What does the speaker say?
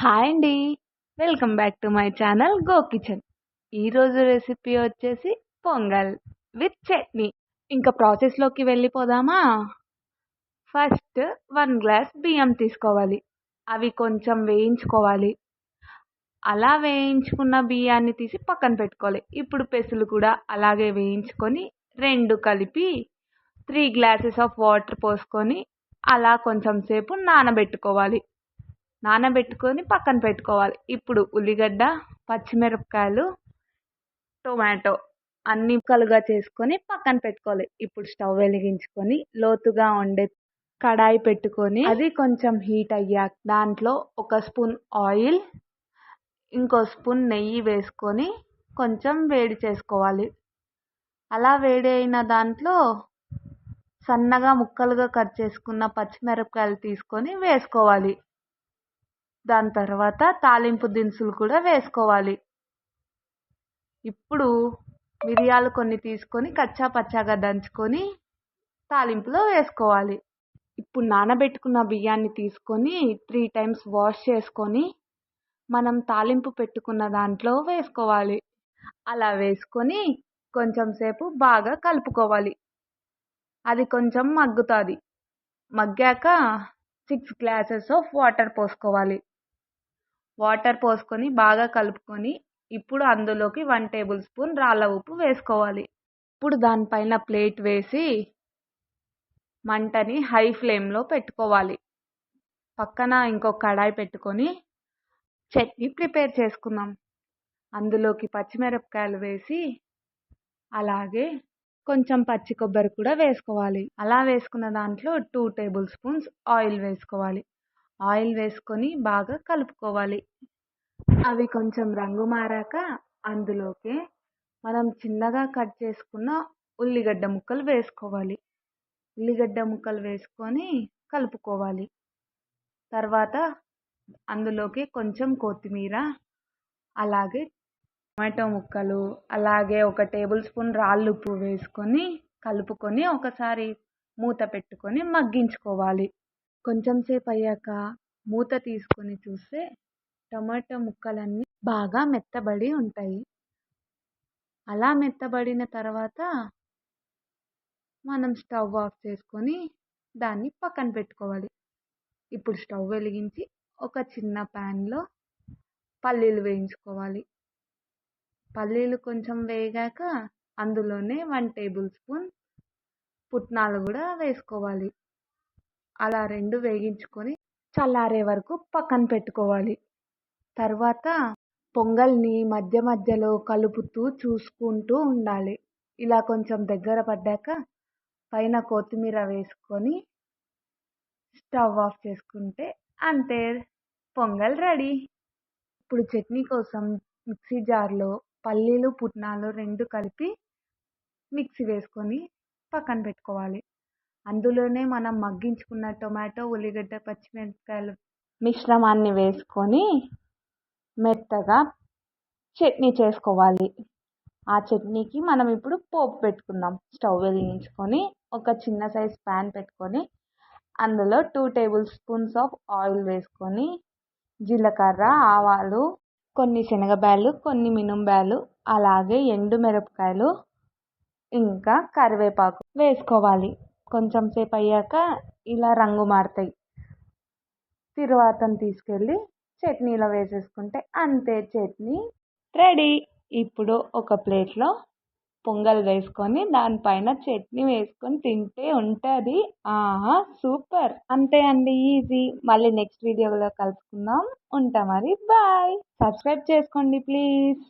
Hi అండి. Welcome back to my channel go kitchen. ఈరోజు recipe వచ్చేసి పొంగల్ విత్ చట్నీ. ఇంకా ప్రాసెస్లోకి వెళ్ళిపోదామా? ఫస్ట్ 1 గ్లాస్ బియ్యం తీసుకోవాలి. అవి కొంచెం వేయించుకోవాలి. అలా వేయించుకున్న బియ్యాన్ని తీసి పక్కన పెట్టుకోవాలి. ఇప్పుడు పెసలు కూడా అలాగే వేయించుకొని 2 కలిపి 3 గ్లాసెస్ ఆఫ్ వాటర్ పోసుకొని అలా కొంచెం సేపు నానబెట్టుకొని పక్కన పెట్టుకోవాలి. ఇప్పుడు ఉల్లిగడ్డ, పచ్చిమిరపకాయలు, టొమాటో అన్ని ముక్కలుగా చేసుకొని పక్కన పెట్టుకోవాలి. ఇప్పుడు స్టవ్ వెలిగించుకొని లోతుగా ఉండే కడాయి పెట్టుకొని అది కొంచెం హీట్ అయ్యాక దాంట్లో 1 స్పూన్ ఆయిల్, ఇంకో స్పూన్ నెయ్యి వేసుకొని కొంచెం వేడి చేసుకోవాలి. అలా వేడి అయిన దాంట్లో సన్నగా ముక్కలుగా కట్ చేసుకున్న పచ్చిమిరపకాయలు తీసుకొని వేసుకోవాలి. దాని తర్వాత తాలింపు దినుసులు కూడా వేసుకోవాలి. ఇప్పుడు మిరియాలు కొన్ని తీసుకొని కచ్చా పచ్చాగా దంచుకొని తాలింపులో వేసుకోవాలి. ఇప్పుడు నానబెట్టుకున్న బియ్యాన్ని తీసుకొని 3 టైమ్స్ వాష్ చేసుకొని మనం తాలింపు పెట్టుకున్న దాంట్లో వేసుకోవాలి. అలా వేసుకొని కొంచెం సేపు బాగా కలుపుకోవాలి. అది కొంచెం మగ్గుతుంది. మగ్గాక 6 గ్లాసెస్ ఆఫ్ వాటర్ పోసుకోవాలి. వాటర్ పోసుకొని బాగా కలుపుకొని ఇప్పుడు అందులోకి 1 టేబుల్ స్పూన్ రాళ్ళ ఉప్పు వేసుకోవాలి. ఇప్పుడు దానిపైన ప్లేట్ వేసి మంటని హై ఫ్లేమ్లో పెట్టుకోవాలి. పక్కన ఇంకో కడాయి పెట్టుకొని చట్నీ ప్రిపేర్ చేసుకుందాం. అందులోకి పచ్చిమిరపకాయలు వేసి అలాగే కొంచెం పచ్చి కొబ్బరి కూడా వేసుకోవాలి. అలా వేసుకున్న దాంట్లో 2 టేబుల్ స్పూన్స్ ఆయిల్ వేసుకోవాలి. ఆయిల్ వేసుకొని బాగా కలుపుకోవాలి. అవి కొంచెం రంగు మారాక అందులోకి మనం చిన్నగా కట్ చేసుకున్న ఉల్లిగడ్డ ముక్కలు వేసుకోవాలి. ఉల్లిగడ్డ ముక్కలు వేసుకొని కలుపుకోవాలి. తర్వాత అందులోకి కొంచెం కొత్తిమీర, అలాగే టమాటో ముక్కలు, అలాగే 1 టేబుల్ స్పూన్ రాళ్ళు ఉప్పు వేసుకొని కలుపుకొని ఒకసారి మూత పెట్టుకొని మగ్గించుకోవాలి. కొంచెం సేపు అయ్యాక మూత తీసుకొని చూస్తే టమాటో ముక్కలన్నీ బాగా మెత్తబడి ఉంటాయి. అలా మెత్తబడిన తర్వాత మనం స్టవ్ ఆఫ్ చేసుకొని దాన్ని పక్కన పెట్టుకోవాలి. ఇప్పుడు స్టవ్ వెలిగించి ఒక చిన్న ప్యాన్లో పల్లీలు వేయించుకోవాలి. పల్లీలు కొంచెం వేగాక అందులోనే 1 టేబుల్ స్పూన్ పుట్నాలు కూడా వేసుకోవాలి. అలా 2 వేగించుకొని చల్లారే వరకు పక్కన పెట్టుకోవాలి. తర్వాత పొంగల్ని మధ్య మధ్యలో కలుపుతూ చూసుకుంటూ ఉండాలి. ఇలా కొంచెం దగ్గర పడ్డాక పైన కొత్తిమీర వేసుకొని స్టవ్ ఆఫ్ చేసుకుంటే అంతే, పొంగల్ రెడీ. ఇప్పుడు చట్నీ కోసం మిక్సీ జార్లో పల్లీలు, పుట్నాలు 2 కలిపి మిక్సీ వేసుకొని పక్కన పెట్టుకోవాలి. అందులోనే మనం మగ్గించుకున్న టొమాటో, ఉల్లిగడ్డ, పచ్చిమిరపకాయలు మిశ్రమాన్ని వేసుకొని మెత్తగా చట్నీ చేసుకోవాలి. ఆ చట్నీకి మనం ఇప్పుడు పోపు పెట్టుకుందాం. స్టవ్ వెలిగించుకొని ఒక చిన్న సైజ్ ప్యాన్ పెట్టుకొని అందులో 2 టేబుల్ స్పూన్స్ ఆఫ్ ఆయిల్ వేసుకొని జీలకర్ర, ఆవాలు, కొన్ని శనగబ్యాలు, కొన్ని మినుంబ్యాలు, అలాగే ఎండుమిరపకాయలు, ఇంకా కరివేపాకు వేసుకోవాలి. కొంచెం సేపు అయ్యాక ఇలా రంగు మారుతాయి. తిరువాతను తీసుకెళ్ళి చట్నీలో వేసేసుకుంటే అంతే, చట్నీ రెడీ. ఇప్పుడు ఒక ప్లేట్లో పొంగల్ వేసుకొని దానిపైన చట్నీ వేసుకొని తింటే ఉంటుంది. ఆహా, సూపర్. అంతే అండి, ఈజీ. మళ్ళీ నెక్స్ట్ వీడియోలో కలుసుకుందాం. ఉంటా మరి, బాయ్. సబ్స్క్రైబ్ చేసుకోండి ప్లీజ్.